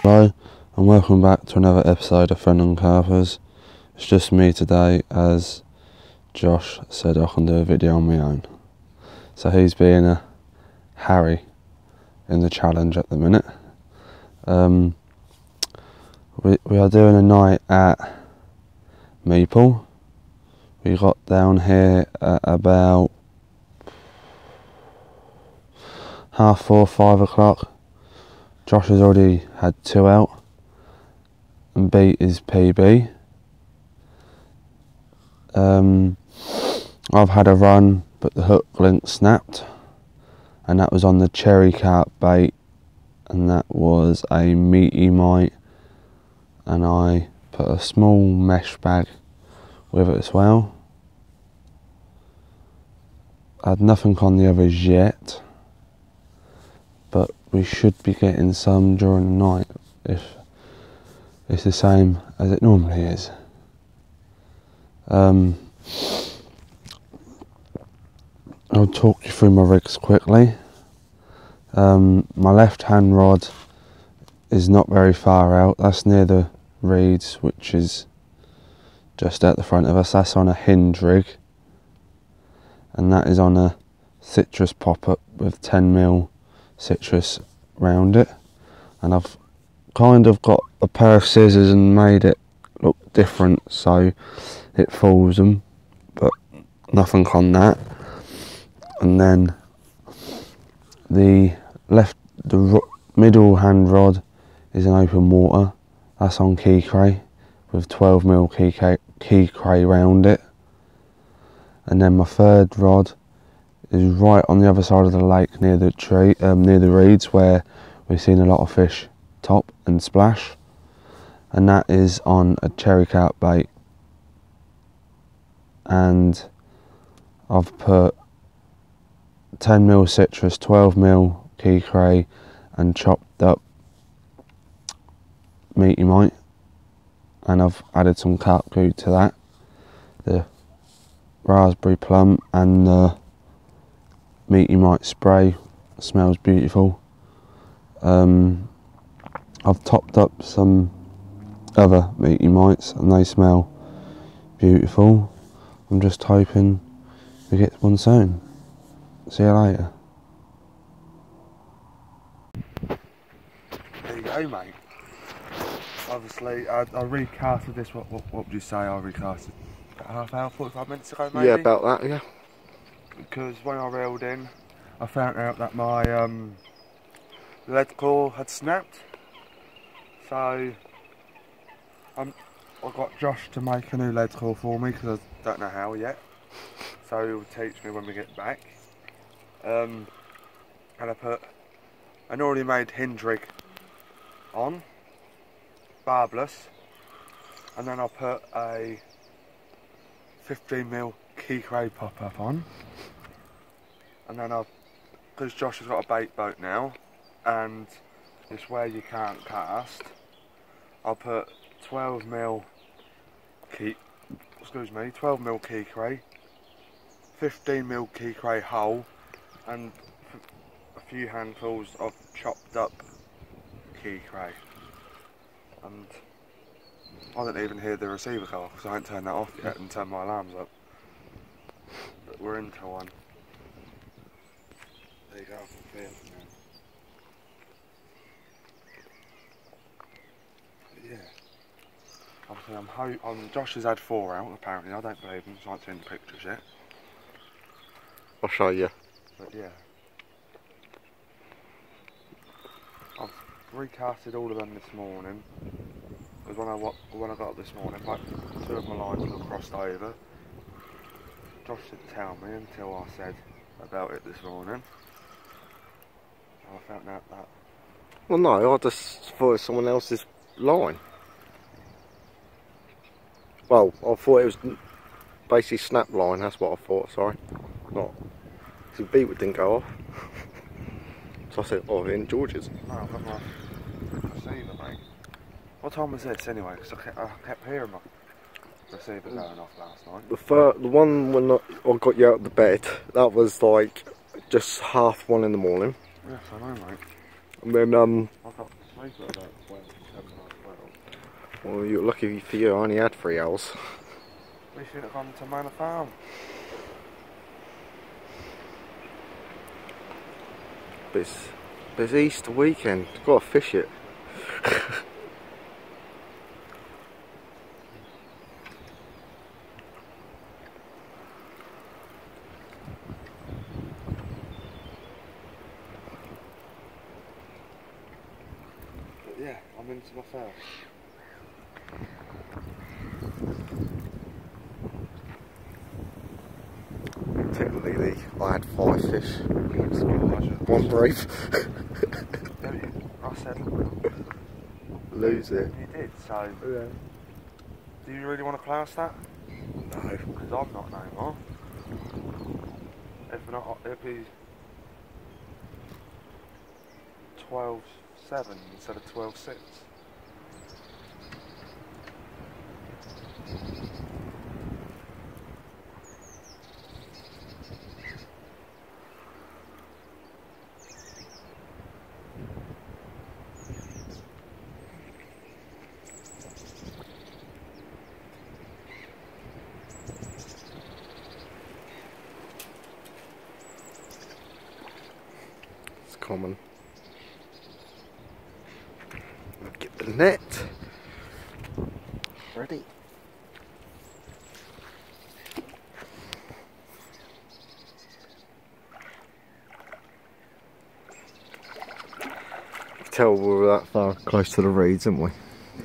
Hello and welcome back to another episode of Fenland Carpers. It's just me today as Josh said I can do a video on my own. So he's being a Harry in the challenge at the minute. We are doing a night at Mepal. We got down here at about 4:30, 5 o'clock. Josh has already had 2 out and beat his PB. I've had a run but the hook link snapped, and that was on the cherry carp bait, and that was a meaty mite, and I put a small mesh bag with it as well. I had nothing on the others yet, but we should be getting some during the night if it's the same as it normally is. I'll talk you through my rigs quickly. My left hand rod is not very far out. That's near the reeds, which is just at the front of us. That's on a hinge rig, and that is on a citrus pop-up with 10mm citrus round it. And I've kind of got a pair of scissors and made it look different so it fools them, but nothing on that. And then the middle hand rod is an open water. That's on key cray with 12mm key cray round it. And then my third rod is right on the other side of the lake near the tree, near the reeds, where we've seen a lot of fish top and splash, and that is on a cherry carp bait. And I've put 10mm citrus, 12mm key cray, and chopped up meaty mite, and I've added some carp goo to that, the raspberry plum and the meaty mite spray. Smells beautiful. I've topped up some other meaty mites and they smell beautiful. I'm just hoping we get one soon. See you later. There you go, mate. Obviously, I recasted this. What would you say I recasted? About half hour, 45 minutes ago, maybe? Yeah, about that, yeah. Because when I reeled in, I found out that my lead claw had snapped. So I got Josh to make a new lead claw for me because I don't know how yet. So he'll teach me when we get back. And I put an already made hinge rig on, barbless, and then I put a 15mm key cray pop up on, and then because Josh has got a bait boat now and it's where you can't cast, I'll put 12mm key cray, 15mm key cray hole, and a few handfuls of chopped up key cray. And I didn't even hear the receiver go off because I haven't turned that off yet and turned my alarms up. But we're into one. There you go, I can feel it now. But yeah. Obviously Josh has had 4 out apparently. I don't believe him, so I haven't seen the pictures yet. I'll show you. But yeah. I've recasted all of them this morning. Because when I got up this morning, like 2 of my lines were crossed over. Josh didn't tell me until I said about it this morning. So I found out that. Well, no, I just thought it was someone else's line. Well, I thought it was basically snap line, that's what I thought, sorry. Not. The beat didn't go off. So I said, oh, in George's. No, I've got my receiver, mate. What time was this anyway? Because I kept hearing my receiver going off last night. The one when I got you out of the bed, that was like just 1:30 in the morning. Yes, I know, mate. And then I got sleep at about 12. Well, you're lucky for you, I only had 3 hours. We should have gone to Manor Farm. But it's Easter weekend, you've got to fish it. But yeah, I'm into my first. Technically, I had 5 fish. One brave. I said Lose it. You did, so Yeah. do you really want to class that? No. Because I'm not no more. If not, it'd be 12-7 instead of 12-6. It's common. Get the net. Ready. Tell we were that far close to the reeds, haven't we? Yeah.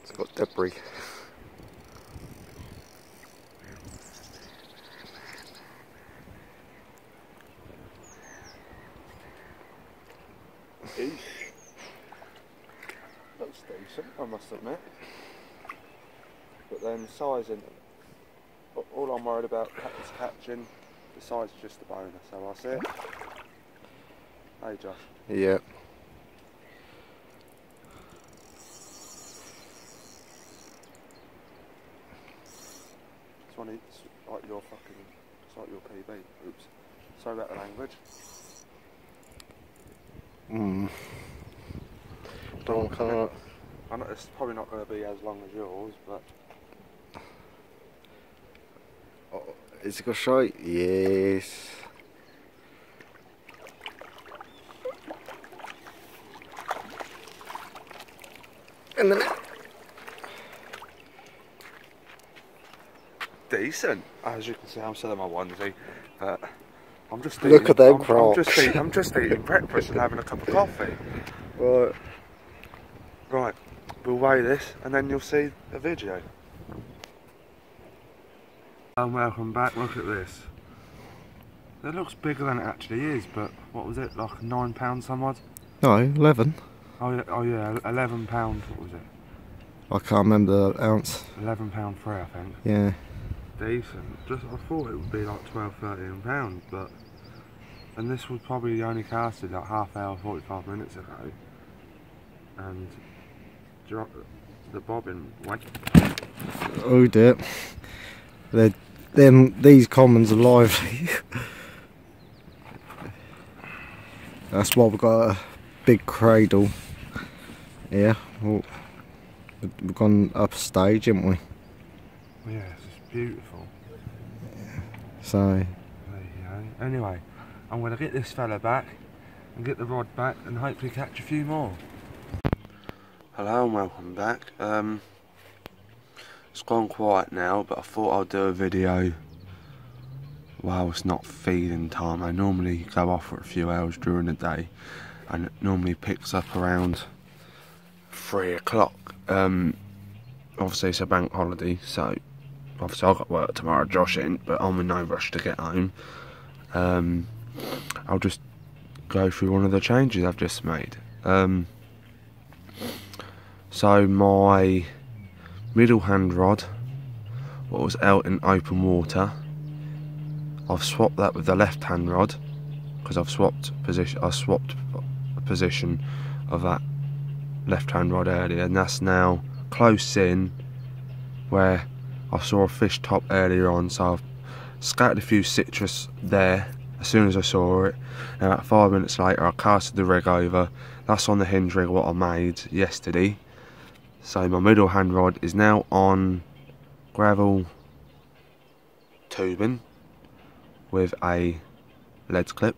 It's got debris. Looks decent, I must admit. But then sizing, all I'm worried about is catching. The size is just a bonus, so I see it. Hey Josh. Yeah. It's like your fucking, it's like your PB. Oops. Sorry about the language. I know it's probably not going to be as long as yours, but... Oh, is it got shite? Yes. And then Decent. As you can see, I'm still in my onesie, but I'm just eating, look at them crocs. I'm just eating breakfast and having a cup of coffee. right. Right, we'll weigh this and then you'll see a video. And welcome back, look at this. It looks bigger than it actually is, but what was it, like £9 somewhat? No, 11. Oh yeah, £11, what was it? I can't remember the ounce. £11.3 I think. Yeah. Decent. Just I thought it would be like £12-13, but and this was probably only casted like half hour, 45 minutes ago, and the bobbin went. Oh dear. These commons are lively. That's why we've got a big cradle. Yeah. Well, we've gone up a stage, haven't we? Yeah, it's beautiful. So. There you go. Anyway, I'm going to get this fella back and get the rod back and hopefully catch a few more. Hello and welcome back. It's gone quiet now, but I thought I'd do a video while it's not feeding time. I normally go off for a few hours during the day, and it normally picks up around 3 o'clock. Obviously it's a bank holiday, so obviously I've got work tomorrow, Josh ain't, but I'm in no rush to get home. I'll just go through one of the changes I've just made. So my middle hand rod, what was out in open water, I've swapped that with the left hand rod, because I've swapped position. I swapped the position of that left hand rod earlier, and that's now close in where I saw a fish top earlier on, so I've scattered a few citrus there as soon as I saw it, and about 5 minutes later I casted the rig over. That's on the hinge rig what I made yesterday, So my middle hand rod is now on gravel tubing with a lead clip,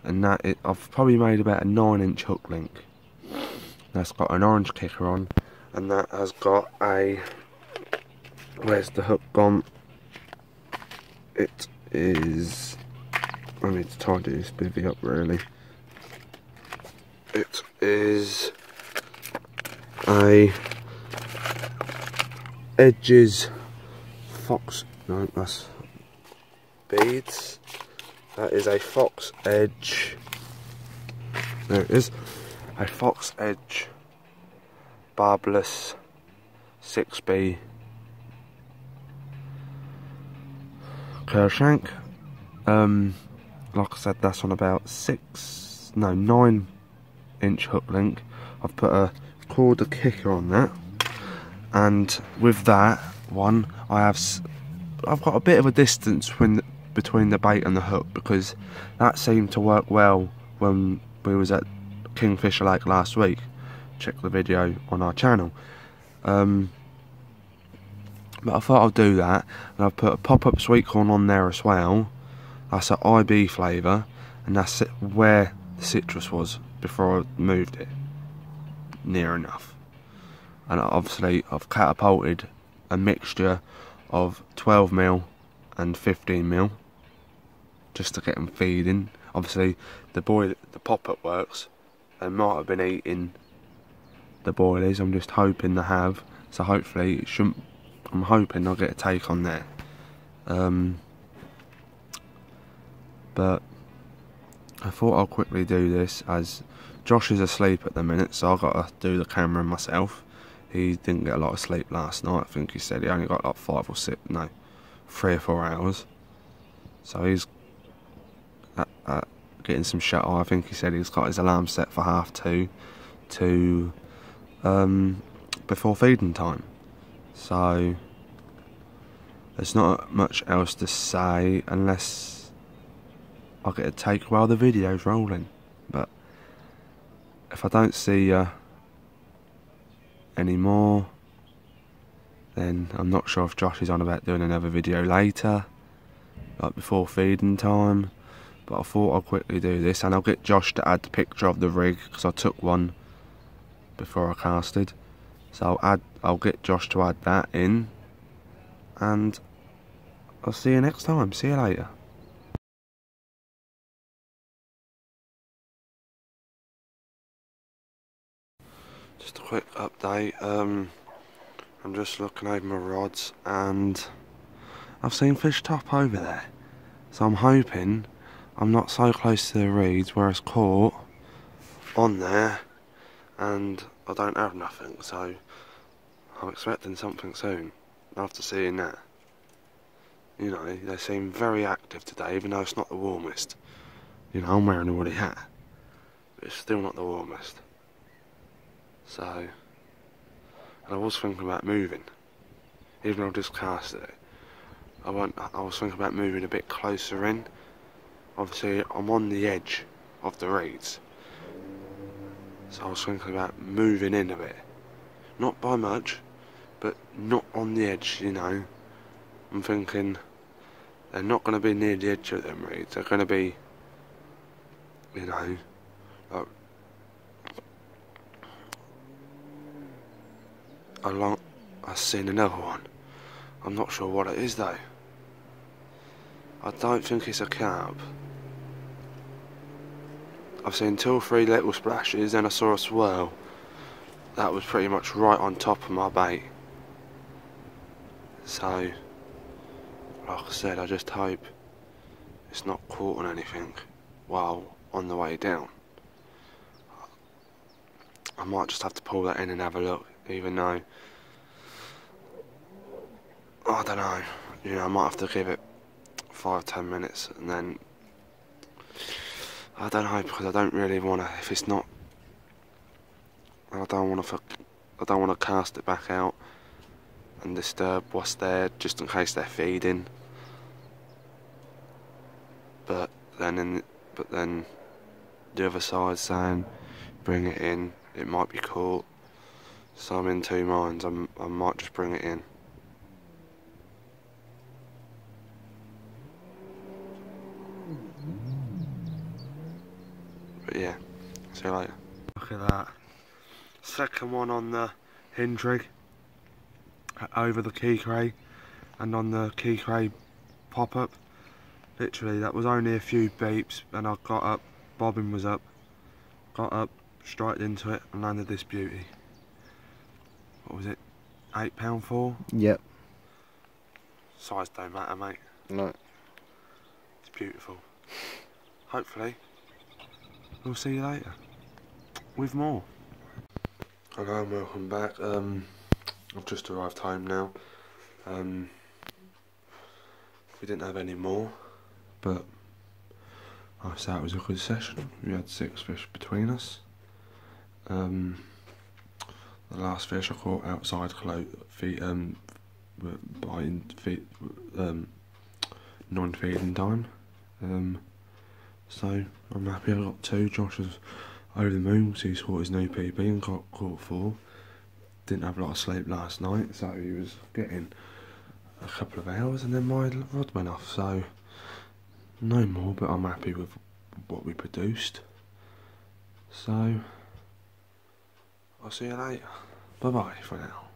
and I've probably made about a 9-inch hook link. That's got an orange kicker on, and that has got a, where's the hook gone? It is, I need to tidy this bivvy up really. It is a Edges Fox, no, that's beads. That is a Fox Edge, there it is, a Fox Edge barbless 6B curve shank. Like I said, that's on about 9-inch hook link. I've put a quarter kicker on that, and with that one I've got a bit of a distance between the bait and the hook, because that seemed to work well when we was at Kingfisher Lake last week. Check the video on our channel. But I thought I'll do that, and I've put a pop-up sweet corn on there as well. That's an IB flavour, and that's where the citrus was before I moved it, near enough. And obviously I've catapulted a mixture of 12mm and 15mm just to get them feeding. Obviously the pop-up works. They might have been eating the boilies, I'm just hoping they have, so hopefully it shouldn't, I'm hoping I'll get a take on there. But I thought I'll quickly do this as Josh is asleep at the minute, so I've got to do the camera myself. He didn't get a lot of sleep last night. I think he said he only got like 3 or 4 hours. So he's getting some shut eye. I think he said he's got his alarm set for 2:30 to before feeding time. So there's not much else to say unless I get a take while the video's rolling. But if I don't see you anymore, then I'm not sure if Josh is on about doing another video later, like before feeding time. But I thought I'll quickly do this, and I'll get Josh to add the picture of the rig, because I took one before I casted. So I'll get Josh to add that in, and I'll see you next time. See you later. Just a quick update. I'm just looking over my rods, and I've seen fish top over there. So I'm hoping I'm not so close to the reeds where it's caught on there and I don't have nothing, so I'm expecting something soon after seeing that. You know, they seem very active today, even though it's not the warmest. You know, I'm wearing a woolly hat, but it's still not the warmest. So, and I was thinking about moving, even though I just cast it. I was thinking about moving a bit closer in. Obviously I'm on the edge of the reeds, so I was thinking about moving in a bit. Not by much, but not on the edge, you know. I'm thinking they're not going to be near the edge of them reeds, they're going to be, you know, like along. I've seen another one. I'm not sure what it is though. I don't think it's a carp. I've seen 2 or 3 little splashes, and I saw a swirl. That was pretty much right on top of my bait. So, like I said, I just hope it's not caught on anything while on the way down. I might just have to pull that in and have a look, even though, I don't know, you know, I might have to give it 5-10 minutes, and then I don't know, because I don't really want to, if it's not, I don't want to cast it back out and disturb what's there, just in case they're feeding. But then the other side saying bring it in, it might be caught. So I'm in two minds. I might just bring it in. But yeah, see you later. Look at that. Second one on the hinge rig, over the key tray, and on the key tray pop-up. Literally, that was only a few beeps, and I got up, bobbin was up, got up, striked into it, and landed this beauty. What was it? £8 for? Yep. Size don't matter, mate. No. It's beautiful. Hopefully, we'll see you later with more. Hello and welcome back. I've just arrived home now. We didn't have any more, but I thought it was a good session. We had 6 fish between us. The last fish I caught outside non-feeding time. So I'm happy I got 2. Josh was over the moon because he's caught his new PB and caught 4. Didn't have a lot of sleep last night, so he was getting a couple of hours, and then my rod went off. So no more, but I'm happy with what we produced. So I'll see you later. Bye bye for now.